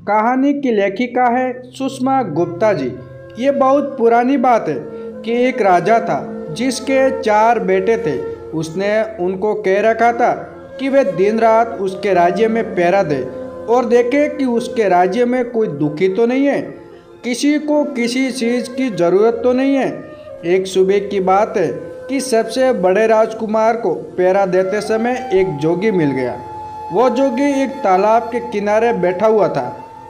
कहानी की लेखिका है सुषमा गुप्ता जी। ये बहुत पुरानी बात है कि एक राजा था जिसके 4 बेटे थे। उसने उनको कह रखा था कि वे दिन रात उसके राज्य में पहरा दे और देखे कि उसके राज्य में कोई दुखी तो नहीं है, किसी को किसी चीज़ की ज़रूरत तो नहीं है। एक सुबह की बात है कि सबसे बड़े राजकुमार को पहरा देते समय एक जोगी मिल गया। वो जोगी एक तालाब के किनारे बैठा हुआ था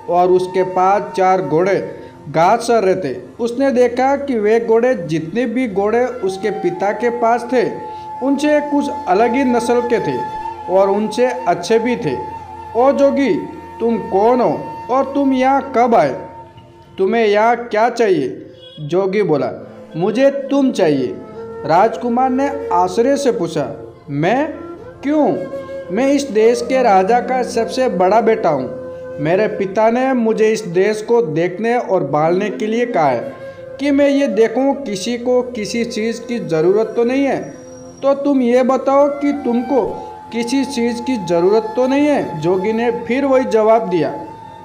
और उसके पास 4 घोड़े घास चर रहे थे। उसने देखा कि वे घोड़े, जितने भी घोड़े उसके पिता के पास थे, उनसे कुछ अलग ही नस्ल के थे और उनसे अच्छे भी थे। ओ जोगी, तुम कौन हो और तुम यहाँ कब आए? तुम्हें यहाँ क्या चाहिए? जोगी बोला, मुझे तुम चाहिए। राजकुमार ने आश्चर्य से पूछा, मैं? क्यों? मैं इस देश के राजा का सबसे बड़ा बेटा हूँ। मेरे पिता ने मुझे इस देश को देखने और पालने के लिए कहा है कि मैं ये देखूँ किसी को किसी चीज़ की ज़रूरत तो नहीं है। तो तुम ये बताओ कि तुमको किसी चीज़ की ज़रूरत तो नहीं है? जोगी ने फिर वही जवाब दिया,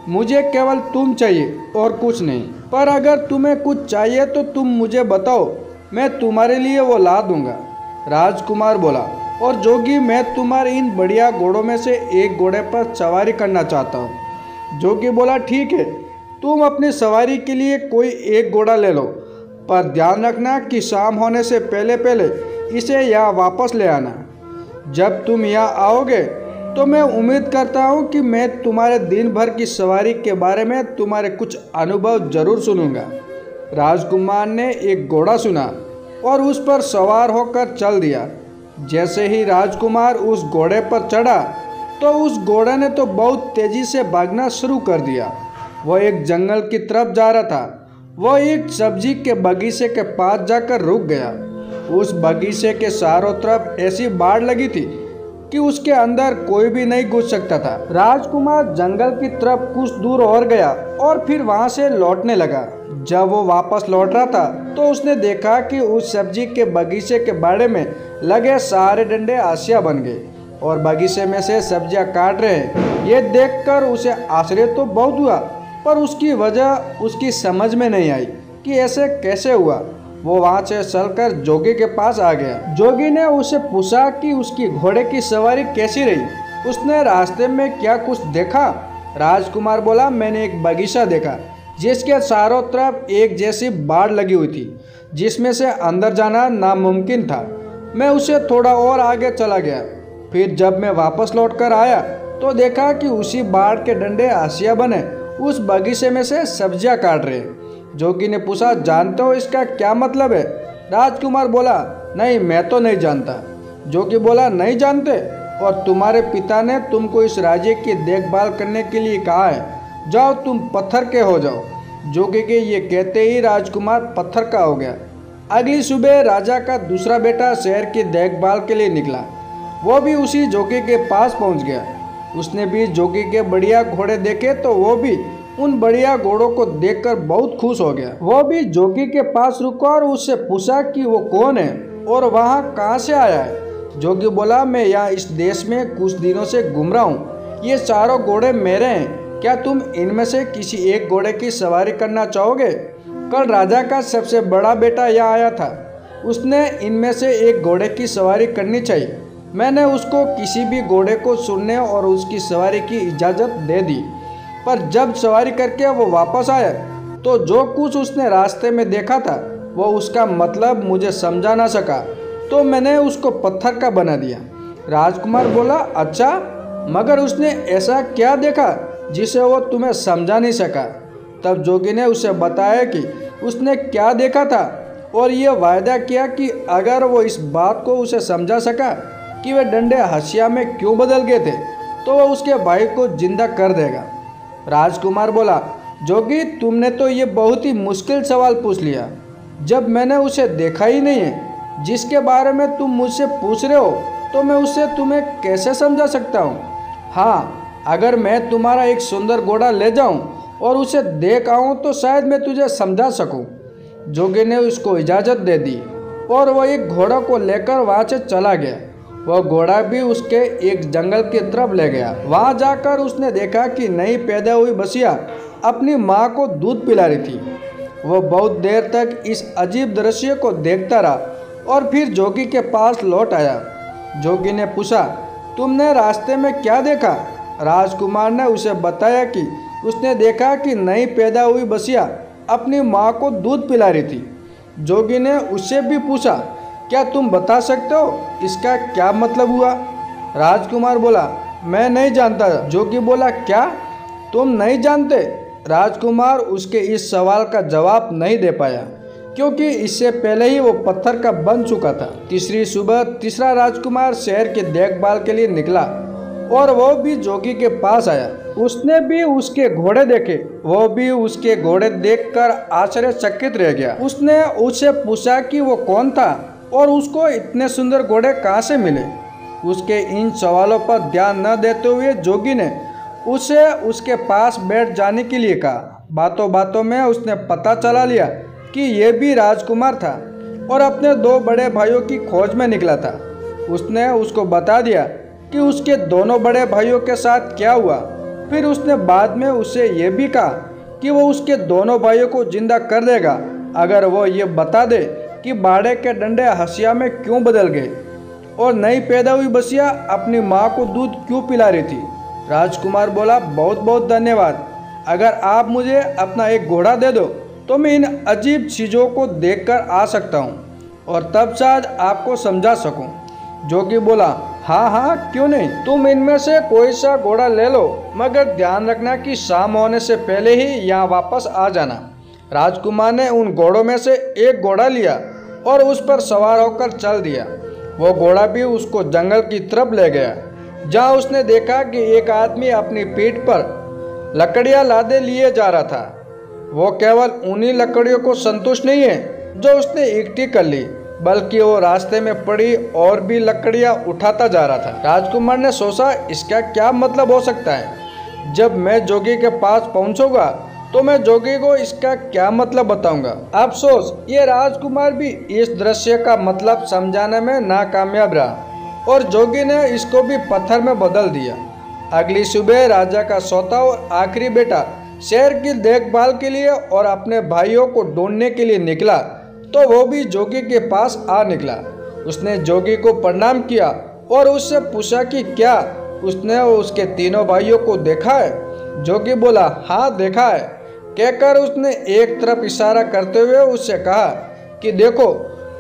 मुझे केवल तुम चाहिए और कुछ नहीं। पर अगर तुम्हें कुछ चाहिए तो तुम मुझे बताओ, मैं तुम्हारे लिए वो ला दूंगा। राजकुमार बोला, और जोगी, मैं तुम्हारे इन बढ़िया घोड़ों में से एक घोड़े पर सवारी करना चाहता हूँ। जोगी बोला, ठीक है, तुम अपनी सवारी के लिए कोई एक घोड़ा ले लो, पर ध्यान रखना कि शाम होने से पहले पहले इसे यहाँ वापस ले आना। जब तुम यहाँ आओगे तो मैं उम्मीद करता हूँ कि मैं तुम्हारे दिन भर की सवारी के बारे में तुम्हारे कुछ अनुभव जरूर सुनूंगा। राजकुमार ने एक घोड़ा चुना और उस पर सवार होकर चल दिया। जैसे ही राजकुमार उस घोड़े पर चढ़ा तो उस घोड़े ने तो बहुत तेजी से भागना शुरू कर दिया। वह एक जंगल की तरफ जा रहा था। वह एक सब्जी के बगीचे के पास जाकर रुक गया। उस बगीचे के चारों तरफ ऐसी बाड़ लगी थी कि उसके अंदर कोई भी नहीं घुस सकता था। राजकुमार जंगल की तरफ कुछ दूर और गया और फिर वहां से लौटने लगा। जब वो वापस लौट रहा था तो उसने देखा कि उस सब्जी के बगीचे के बाड़े में लगे सारे डंडे आसिया बन गए और बगीचे में से सब्जियां काट रहे हैं। ये देखकर उसे आश्चर्य तो बहुत हुआ, पर उसकी वजह उसकी समझ में नहीं आई कि ऐसे कैसे हुआ। वो वहाँ से चलकर जोगी के पास आ गया। जोगी ने उसे पूछा कि उसकी घोड़े की सवारी कैसी रही, उसने रास्ते में क्या कुछ देखा। राजकुमार बोला, मैंने एक बगीचा देखा जिसके चारों तरफ एक जैसी बाड़ लगी हुई थी, जिसमें से अंदर जाना नामुमकिन था। मैं उसे थोड़ा और आगे चला गया। फिर जब मैं वापस लौट कर आया तो देखा कि उसी बाड़ के डंडे आसिया बने उस बगीचे में से सब्जियां काट रहे। जोगी ने पूछा, जानते हो इसका क्या मतलब है? राजकुमार बोला, नहीं, मैं तो नहीं जानता। जोगी बोला, नहीं जानते? और तुम्हारे पिता ने तुमको इस राज्य की देखभाल करने के लिए कहा है, जाओ तुम पत्थर के हो जाओ। जोगी के ये कहते ही राजकुमार पत्थर का हो गया। अगली सुबह राजा का दूसरा बेटा शहर की देखभाल के लिए निकला। वो भी उसी जोगी के पास पहुंच गया। उसने भी जोगी के बढ़िया घोड़े देखे तो वो भी उन बढ़िया घोड़ों को देखकर बहुत खुश हो गया। वो भी जोगी के पास रुका और उससे पूछा कि वो कौन है और वहाँ कहाँ से आया है। जोगी बोला, मैं यहाँ इस देश में कुछ दिनों से घूम रहा हूँ। ये चारों घोड़े मेरे हैं। क्या तुम इनमें से किसी एक घोड़े की सवारी करना चाहोगे? कल राजा का सबसे बड़ा बेटा यहाँ आया था। उसने इनमें से एक घोड़े की सवारी करनी चाहिए। मैंने उसको किसी भी घोड़े को सुनने और उसकी सवारी की इजाज़त दे दी, पर जब सवारी करके वो वापस आया तो जो कुछ उसने रास्ते में देखा था वो उसका मतलब मुझे समझा ना सका, तो मैंने उसको पत्थर का बना दिया। राजकुमार बोला, अच्छा, मगर उसने ऐसा क्या देखा जिसे वो तुम्हें समझा नहीं सका? तब जोगी ने उसे बताया कि उसने क्या देखा था और ये वायदा किया कि अगर वो इस बात को उसे समझा सका कि वे डंडे हसिया में क्यों बदल गए थे तो वह उसके भाई को जिंदा कर देगा। राजकुमार बोला, जोगी, तुमने तो ये बहुत ही मुश्किल सवाल पूछ लिया। जब मैंने उसे देखा ही नहीं है जिसके बारे में तुम मुझसे पूछ रहे हो, तो मैं उससे तुम्हें कैसे समझा सकता हूँ? हाँ, अगर मैं तुम्हारा एक सुंदर घोड़ा ले जाऊँ और उसे देख आऊँ तो शायद मैं तुझे समझा सकूँ। जोगी ने उसको इजाज़त दे दी और वह एक घोड़ा को लेकर वहाँ से चला गया वह घोड़ा भी उसके एक जंगल की तरफ ले गया। वहां जाकर उसने देखा कि नई पैदा हुई बछिया अपनी माँ को दूध पिला रही थी। वह बहुत देर तक इस अजीब दृश्य को देखता रहा और फिर जोगी के पास लौट आया। जोगी ने पूछा, तुमने रास्ते में क्या देखा? राजकुमार ने उसे बताया कि उसने देखा कि नई पैदा हुई बछिया अपनी माँ को दूध पिला रही थी। जोगी ने उससे भी पूछा, क्या तुम बता सकते हो इसका क्या मतलब हुआ? राजकुमार बोला, मैं नहीं जानता। जोगी बोला, क्या तुम नहीं जानते? राजकुमार उसके इस सवाल का जवाब नहीं दे पाया क्योंकि इससे पहले ही वो पत्थर का बन चुका था। तीसरी सुबह तीसरा राजकुमार शहर की देखभाल के लिए निकला और वो भी जोगी के पास आया। उसने भी उसके घोड़े देखे। वो भी उसके घोड़े देखकर आश्चर्यचकित रह गया। उसने उससे पूछा कि वो कौन था और उसको इतने सुंदर घोड़े कहाँ से मिले। उसके इन सवालों पर ध्यान न देते हुए जोगी ने उसे उसके पास बैठ जाने के लिए कहा। बातों बातों में उसने पता चला लिया कि यह भी राजकुमार था और अपने दो बड़े भाइयों की खोज में निकला था। उसने उसको बता दिया कि उसके दोनों बड़े भाइयों के साथ क्या हुआ। फिर उसने बाद में उसे यह भी कहा कि वो उसके दोनों भाइयों को जिंदा कर देगा अगर वो ये बता दे कि बाड़े के डंडे हंसिया में क्यों बदल गए और नई पैदा हुई बछिया अपनी माँ को दूध क्यों पिला रही थी। राजकुमार बोला, बहुत बहुत धन्यवाद। अगर आप मुझे अपना एक घोड़ा दे दो तो मैं इन अजीब चीज़ों को देखकर आ सकता हूँ और तब शायद आपको समझा सकूँ। जोगी बोला, हाँ हाँ क्यों नहीं, तुम इनमें से कोई सा घोड़ा ले लो, मगर ध्यान रखना कि शाम होने से पहले ही यहाँ वापस आ जाना। राजकुमार ने उन घोड़ों में से एक घोड़ा लिया और उस पर सवार होकर चल दिया। वो घोड़ा भी उसको जंगल की तरफ ले गया जहाँ उसने देखा कि एक आदमी अपनी पीठ पर लकड़ियाँ लादे लिए जा रहा था। वो केवल उन्हीं लकड़ियों को संतुष्ट नहीं है जो उसने इकट्ठी कर ली, बल्कि वो रास्ते में पड़ी और भी लकड़ियाँ उठाता जा रहा था। राजकुमार ने सोचा, इसका क्या मतलब हो सकता है? जब मैं जोगी के पास पहुंचूंगा तो मैं जोगी को इसका क्या मतलब बताऊंगा। अफसोस ये राजकुमार भी इस दृश्य का मतलब समझाने में नाकामयाब रहा और जोगी ने इसको भी पत्थर में बदल दिया। अगली सुबह राजा का सौता और आखिरी बेटा शहर की देखभाल के लिए और अपने भाइयों को ढूंढने के लिए निकला तो वो भी जोगी के पास आ निकला। उसने जोगी को प्रणाम किया और उससे पूछा कि क्या उसने उसके तीनों भाइयों को देखा है। जोगी बोला, हाँ देखा है। कहकर उसने एक तरफ इशारा करते हुए उससे कहा कि देखो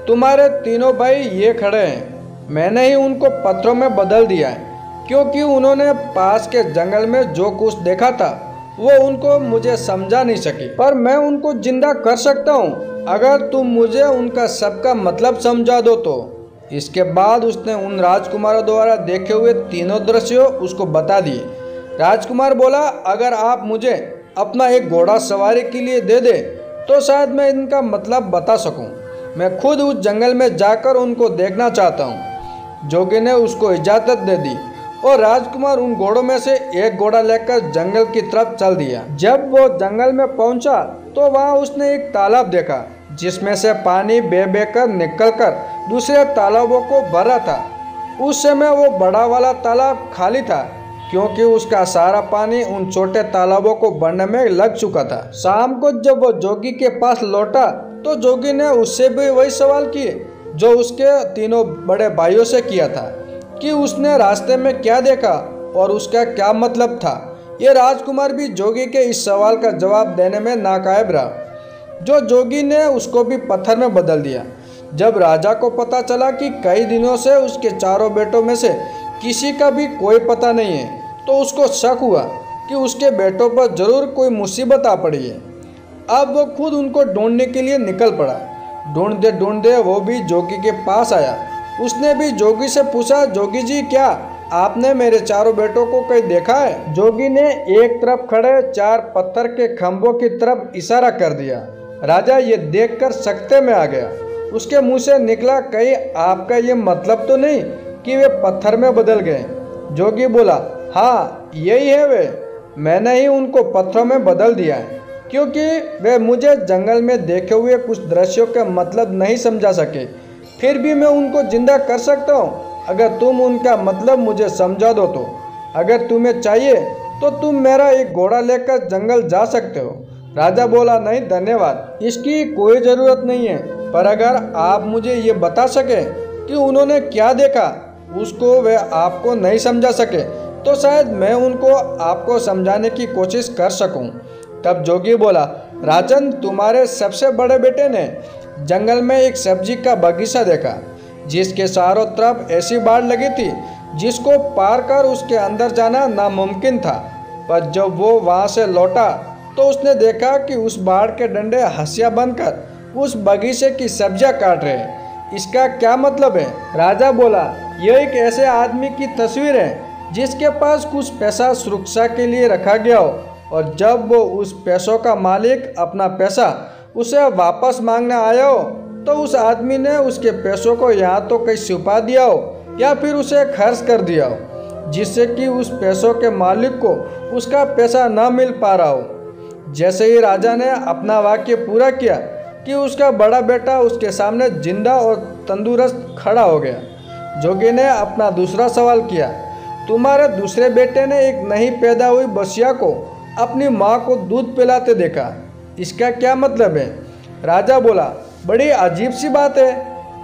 तुम्हारे तीनों भाई ये खड़े हैं। मैंने ही उनको पत्थरों में बदल दिया है क्योंकि उन्होंने पास के जंगल में जो कुछ देखा था वो उनको मुझे समझा नहीं सकी, पर मैं उनको जिंदा कर सकता हूँ अगर तुम मुझे उनका सबका मतलब समझा दो तो। इसके बाद उसने उन राजकुमारों द्वारा देखे हुए तीनों दृश्यों उसको बता दिए। राजकुमार बोला, अगर आप मुझे अपना एक घोड़ा सवारी के लिए दे दे तो शायद मैं इनका मतलब बता सकूं। मैं खुद उस जंगल में जाकर उनको देखना चाहता हूं। जोगी ने उसको इजाज़त दे दी और राजकुमार उन घोड़ों में से एक घोड़ा लेकर जंगल की तरफ चल दिया। जब वो जंगल में पहुंचा तो वहां उसने एक तालाब देखा जिसमें से पानी बह बहकर निकलकर दूसरे तालाबों को भर रहा था। उस समय वो बड़ा वाला तालाब खाली था क्योंकि उसका सारा पानी उन छोटे तालाबों को भरने में लग चुका था। शाम को जब वो जोगी के पास लौटा तो जोगी ने उससे भी वही सवाल किए जो उसके तीनों बड़े भाइयों से किया था कि उसने रास्ते में क्या देखा और उसका क्या मतलब था। ये राजकुमार भी जोगी के इस सवाल का जवाब देने में नाकामयाब रहा। जो जोगी ने उसको भी पत्थर में बदल दिया। जब राजा को पता चला कि कई दिनों से उसके चारों बेटों में से किसी का भी कोई पता नहीं है तो उसको शक हुआ कि उसके बेटों पर जरूर कोई मुसीबत आ पड़ी है। अब वो खुद उनको ढूंढने के लिए निकल पड़ा। ढूंढते ढूंढते वो भी जोगी के पास आया। उसने भी जोगी से पूछा, जोगी जी क्या आपने मेरे चारों बेटों को कहीं देखा है? जोगी ने एक तरफ खड़े चार पत्थर के खंभों की तरफ इशारा कर दिया। राजा ये देखकर सकते में आ गया। उसके मुंह से निकला, कहीं आपका ये मतलब तो नहीं कि वे पत्थर में बदल गए? जोगी बोला, हाँ यही है वे। मैंने ही उनको पत्थरों में बदल दिया है क्योंकि वे मुझे जंगल में देखे हुए कुछ दृश्यों का मतलब नहीं समझा सके। फिर भी मैं उनको जिंदा कर सकता हूँ अगर तुम उनका मतलब मुझे समझा दो तो। अगर तुम्हें चाहिए तो तुम मेरा एक घोड़ा लेकर जंगल जा सकते हो। राजा बोला, नहीं धन्यवाद, इसकी कोई ज़रूरत नहीं है। पर अगर आप मुझे ये बता सके कि उन्होंने क्या देखा, उसको वे आपको नहीं समझा सके, तो शायद मैं उनको आपको समझाने की कोशिश कर सकूं। तब जोगी बोला, राजन, तुम्हारे सबसे बड़े बेटे ने जंगल में एक सब्जी का बगीचा देखा जिसके चारों तरफ ऐसी बाढ़ लगी थी जिसको पार कर उसके अंदर जाना नामुमकिन था। पर जब वो वहाँ से लौटा तो उसने देखा कि उस बाढ़ के डंडे हंसिया बनकर उस बगीचे की सब्जियां काट रहे हैं। इसका क्या मतलब है? राजा बोला, यह एक ऐसे आदमी की तस्वीर है जिसके पास कुछ पैसा सुरक्षा के लिए रखा गया हो, और जब वो उस पैसों का मालिक अपना पैसा उसे वापस मांगने आया हो तो उस आदमी ने उसके पैसों को यहाँ तो कहीं छुपा दिया हो या फिर उसे खर्च कर दिया हो, जिससे कि उस पैसों के मालिक को उसका पैसा न मिल पा रहा हो। जैसे ही राजा ने अपना वाक्य पूरा किया कि उसका बड़ा बेटा उसके सामने जिंदा और तंदुरुस्त खड़ा हो गया। जोगी ने अपना दूसरा सवाल किया, तुम्हारे दूसरे बेटे ने एक नई पैदा हुई बछिया को अपनी माँ को दूध पिलाते देखा, इसका क्या मतलब है? राजा बोला, बड़ी अजीब सी बात है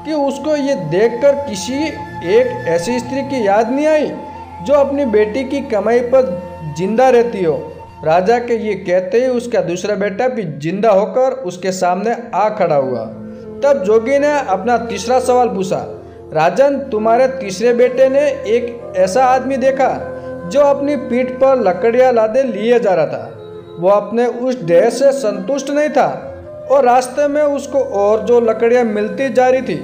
कि उसको ये देखकर किसी एक ऐसी स्त्री की याद नहीं आई जो अपनी बेटी की कमाई पर जिंदा रहती हो। राजा के ये कहते ही उसका दूसरा बेटा भी जिंदा होकर उसके सामने आ खड़ा हुआ। तब जोगी ने अपना तीसरा सवाल पूछा, राजन, तुम्हारे तीसरे बेटे ने एक ऐसा आदमी देखा जो अपनी पीठ पर लकड़ियां लादे लिए जा रहा था। वो अपने उस ढेर से संतुष्ट नहीं था और रास्ते में उसको और जो लकड़ियां मिलती जा रही थी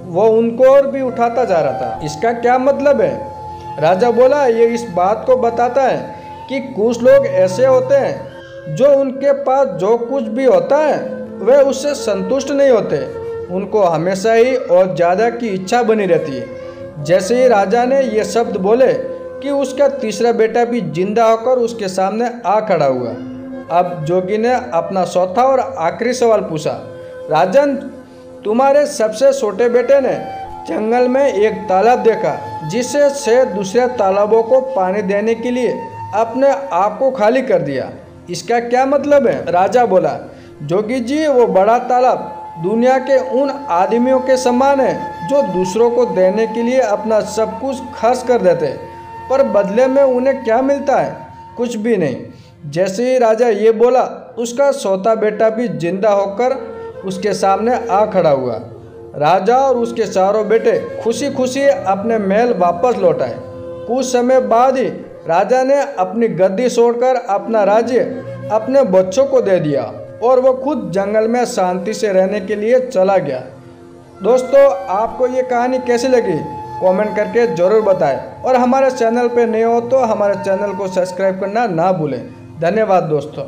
वो उनको और भी उठाता जा रहा था, इसका क्या मतलब है? राजा बोला, ये इस बात को बताता है कि कुछ लोग ऐसे होते हैं जो उनके पास जो कुछ भी होता है वे उससे संतुष्ट नहीं होते, उनको हमेशा ही और ज़्यादा की इच्छा बनी रहती है। जैसे ही राजा ने ये शब्द बोले कि उसका तीसरा बेटा भी जिंदा होकर उसके सामने आ खड़ा हुआ। अब जोगी ने अपना चौथा और आखिरी सवाल पूछा, राजन, तुम्हारे सबसे छोटे बेटे ने जंगल में एक तालाब देखा जिससे से दूसरे तालाबों को पानी देने के लिए अपने आप को खाली कर दिया, इसका क्या मतलब है? राजा बोला, जोगी जी, वो बड़ा तालाब दुनिया के उन आदमियों के समान है जो दूसरों को देने के लिए अपना सब कुछ खर्च कर देते हैं, पर बदले में उन्हें क्या मिलता है? कुछ भी नहीं। जैसे ही राजा ये बोला, उसका चौथा बेटा भी जिंदा होकर उसके सामने आ खड़ा हुआ। राजा और उसके चारों बेटे खुशी खुशी अपने महल वापस लौट आए। कुछ समय बाद ही राजा ने अपनी गद्दी छोड़कर अपना राज्य अपने बच्चों को दे दिया और वो खुद जंगल में शांति से रहने के लिए चला गया। दोस्तों, आपको ये कहानी कैसी लगी कमेंट करके ज़रूर बताएं, और हमारे चैनल पे नए हो तो हमारे चैनल को सब्सक्राइब करना ना भूलें। धन्यवाद दोस्तों।